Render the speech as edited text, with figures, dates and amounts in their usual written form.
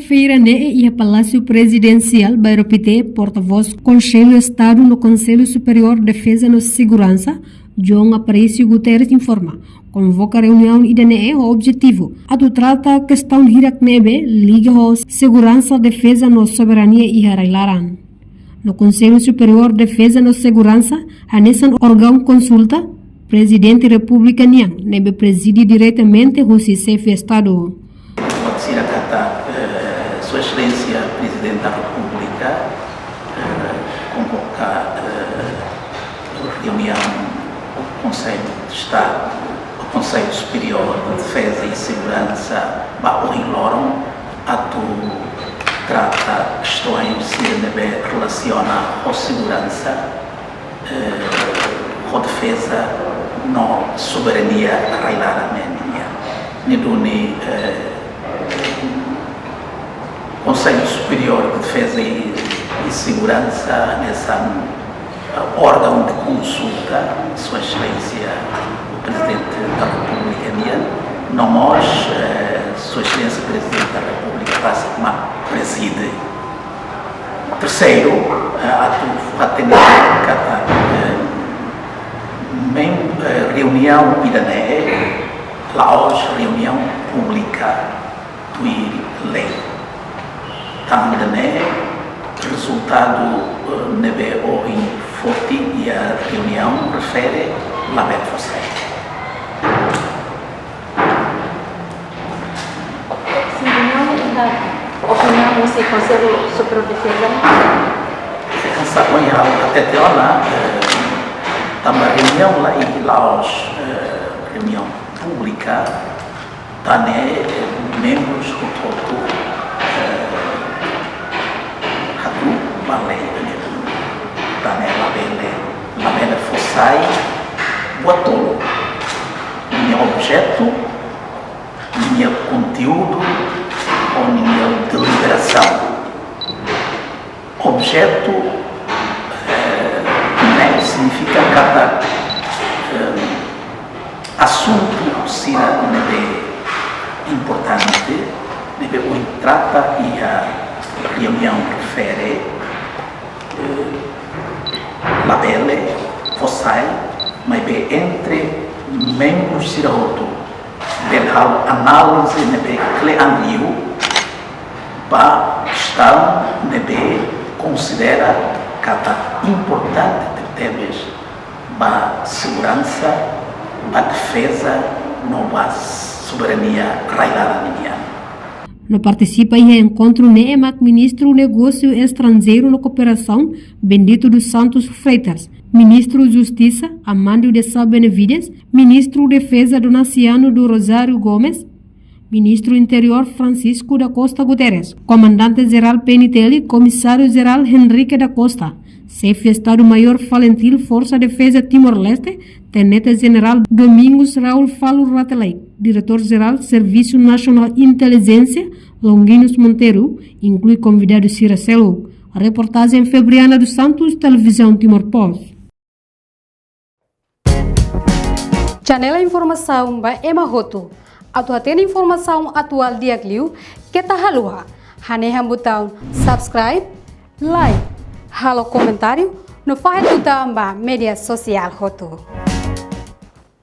quinta-feira, e Palácio Presidencial, Bairopité, porta-voz Conselho Estado no Conselho Superior de Defesa e Segurança, João Aparício Guterres informa. Convoca reunião e o objetivo. A do trata a questão de Hiraknebe, liga a segurança, defesa e soberania e harailaran. No Conselho Superior de Defesa e Segurança, a nesse órgão consulta, Presidente da República Niang, nebe preside diretamente o chefe de Estado. Sua Excelência Presidente da República convoca reunião do Conselho de Estado, o Conselho Superior de Defesa e Segurança, o Loron, ato trata questões que relaciona a segurança, a defesa, a soberania railaramente. Niduni Conselho Superior de Defesa e Segurança, nessa órgão de consulta, Sua Excelência o Presidente da República, não nós, Sua Excelência Presidente da República, passa como preside. Terceiro, reunião idané, lá hoje reunião pública do lei. Também resultado nebe o forte e a reunião refere lá bem você. Sim, não opinião você Conselho Superior de Defesa. Até lá, também reunião lá e lá hoje reunião pública, também membros do todo la bela fossai botou minha objeto, minha conteúdo ou minha deliberação. Objeto significa cada assunto será importante, o trata e a reunião refere la belle fossai, mas bem entre membros de roto, belhal análise nebe cleanliu, para questão nebe considera cada importante de temas para segurança, para defesa, para soberania railaraniana. No participa em encontro ministro do Negócio Estrangeiro na Cooperação, Bendito dos Santos Freitas, ministro de Justiça, Amândio de Sá Benevides, ministro de Defesa Donaciano do Rosário Gomes, ministro do Interior Francisco da Costa Guterres, comandante-geral PNTL, comissário-geral Henrique da Costa, chefe de Estado-Maior Valentil Força Defesa Timor-Leste, tenente-general Domingos Raul Falo Ratelei, diretor-geral Serviço Nacional Inteligência Longuinhos Monteiro, inclui convidado Ciracelo. A reportagem Febriana dos Santos, Televisão Timor-Post. Janela Informação by Emma Roto. Atuatena informação atual diagliu que tá halua. Haneha botão subscribe, like, halo comentário no faz do media social Roto.